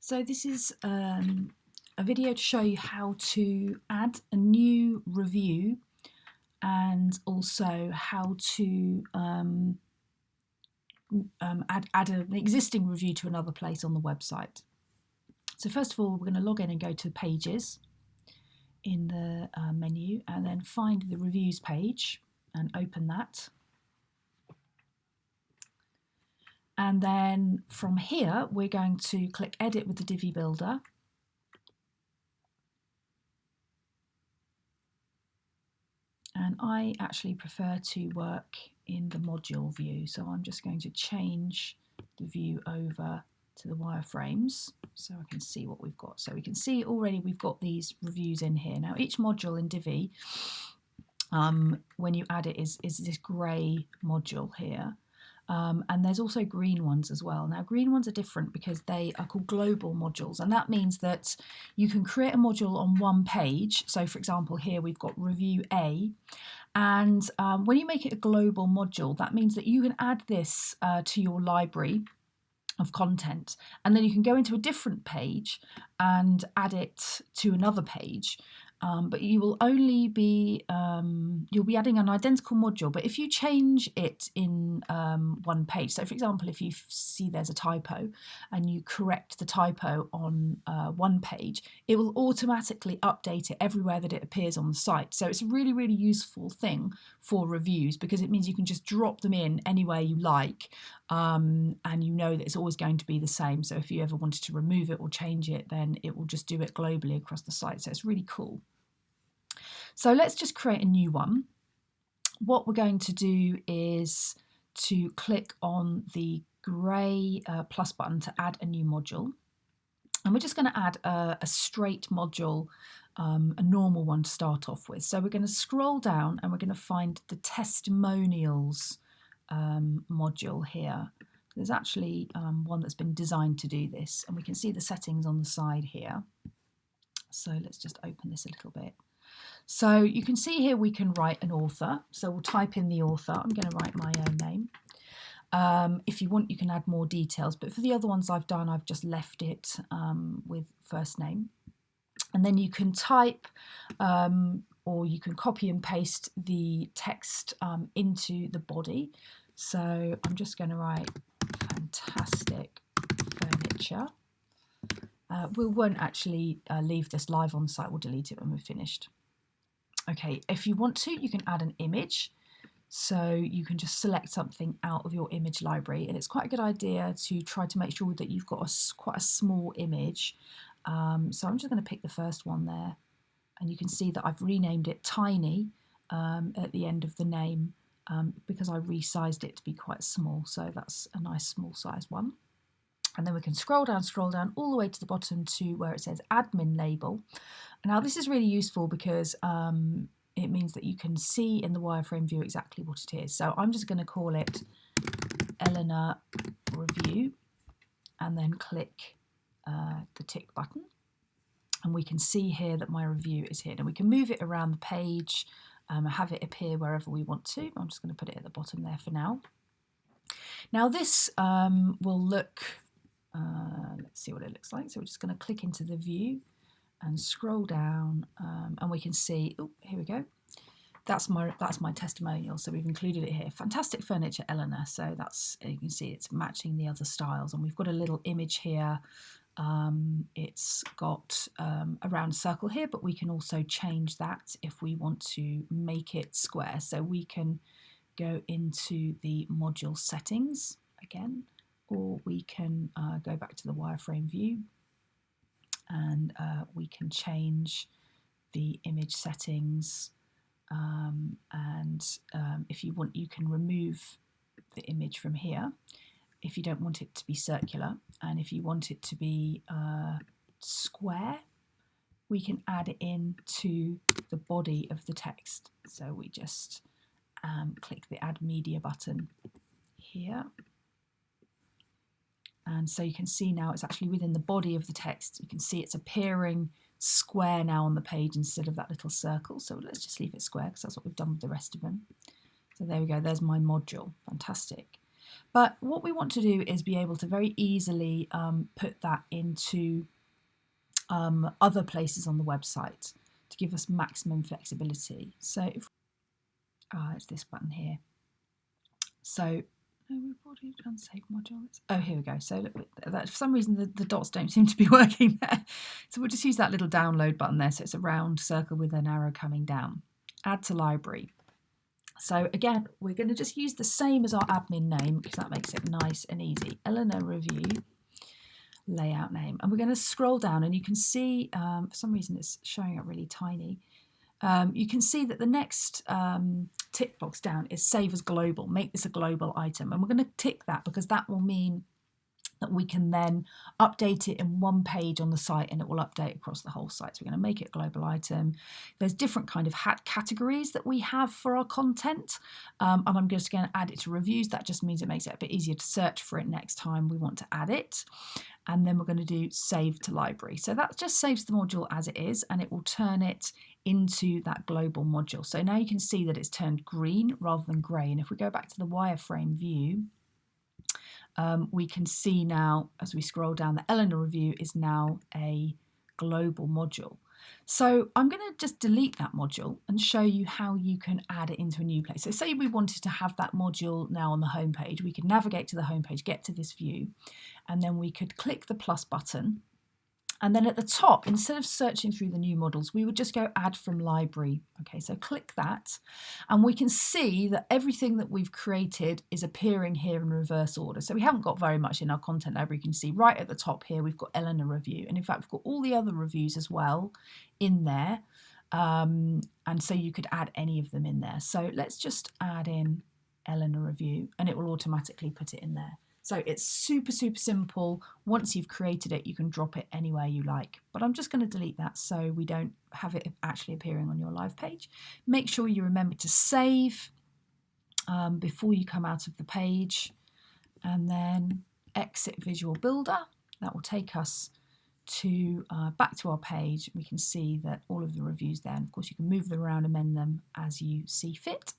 So this is a video to show you how to add a new review and also how to add an existing review to another place on the website. So first of all, we're going to log in and go to Pages in the menu and then find the Reviews page and open that. And then from here, we're going to click Edit with the Divi Builder. And I actually prefer to work in the module view, so I'm just going to change the view over to the wireframes so I can see what we've got. So we can see already we've got these reviews in here. Now each module in Divi, when you add it, is this grey module here. And there's also green ones as well. Now green ones are different because they are called global modules, and that means that you can create a module on one page. So for example, here we've got review A, and when you make it a global module, that means that you can add this to your library of content, and then you can go into a different page and add it to another page. But you will only be you'll be adding an identical module, but if you change it in one page, so for example, if you see there's a typo and you correct the typo on one page, it will automatically update it everywhere that it appears on the site. So it's a really, really useful thing for reviews because it means you can just drop them in anywhere you like, and you know that it's always going to be the same. So if you ever wanted to remove it or change it, then it will just do it globally across the site. So it's really cool. So let's just create a new one. What we're going to do is to click on the grey plus button to add a new module. And we're just going to add a straight module, a normal one to start off with. So we're going to scroll down and we're going to find the Testimonials module here. There's actually one that's been designed to do this, and we can see the settings on the side here. So let's just open this a little bit. So you can see here we can write an author. So we'll type in the author. I'm going to write my own name. If you want, you can add more details, but for the other ones I've done, I've just left it with first name. And then you can type or you can copy and paste the text into the body. So I'm just going to write fantastic furniture. We won't actually leave this live on the site. We'll delete it when we're finished. Okay, if you want to, you can add an image. So you can just select something out of your image library, and it's quite a good idea to try to make sure that you've got quite a small image. So I'm just going to pick the first one there, and you can see that I've renamed it Tiny at the end of the name because I resized it to be quite small. So that's a nice small size one. And then we can scroll down all the way to the bottom to where it says admin label. Now this is really useful because it means that you can see in the wireframe view exactly what it is. So I'm just going to call it Eleanor Review and then click the tick button. And we can see here that my review is here. And we can move it around the page, have it appear wherever we want to. I'm just going to put it at the bottom there for now. Now this will look... let's see what it looks like. So we're just going to click into the view and scroll down, and we can see, oh, here we go. That's my testimonial. So we've included it here. Fantastic furniture, Eleanor. So that's, you can see it's matching the other styles, and we've got a little image here. It's got a round circle here, but we can also change that if we want to make it square. So we can go into the module settings again, or we can go back to the wireframe view and we can change the image settings, and if you want, you can remove the image from here if you don't want it to be circular, and if you want it to be square, we can add it in to the body of the text. So we just click the add media button here. And so you can see now it's actually within the body of the text. You can see it's appearing square now on the page instead of that little circle. So let's just leave it square because that's what we've done with the rest of them. So there we go, there's my module. Fantastic. But what we want to do is be able to very easily put that into other places on the website to give us maximum flexibility. So if it's this button here. So no, we've already done save module. Oh, here we go. So look, for some reason the dots don't seem to be working there. So we'll just use that little download button there. So it's a round circle with an arrow coming down. Add to library. So again, we're going to just use the same as our admin name because that makes it nice and easy. Eleanor Review layout name. And we're going to scroll down and you can see, for some reason it's showing up really tiny. You can see that the next tick box down is save as global, make this a global item. And we're going to tick that because that will mean that we can then update it in one page on the site and it will update across the whole site. So we're going to make it a global item. There's different kind of categories that we have for our content. And I'm just going to add it to reviews. That just means it makes it a bit easier to search for it next time we want to add it. And then we're going to do save to library. So that just saves the module as it is and it will turn it into that global module. So now you can see that it's turned green rather than grey. And if we go back to the wireframe view, we can see now as we scroll down that Eleanor Review is now a global module. So I'm going to just delete that module and show you how you can add it into a new place. So say we wanted to have that module now on the home page, we could navigate to the home page, get to this view, and then we could click the plus button. And then at the top, instead of searching through the new models, we would just go add from library. Okay, so click that and we can see that everything that we've created is appearing here in reverse order. So we haven't got very much in our content library. You can see right at the top here, we've got Eleanor Review. And in fact, we've got all the other reviews as well in there. And so you could add any of them in there. So let's just add in Eleanor Review and it will automatically put it in there. So it's super, super simple. Once you've created it, you can drop it anywhere you like. But I'm just going to delete that so we don't have it actually appearing on your live page. Make sure you remember to save before you come out of the page and then exit Visual Builder. That will take us to back to our page. We can see that all of the reviews there. And of course, you can move them around, amend them as you see fit.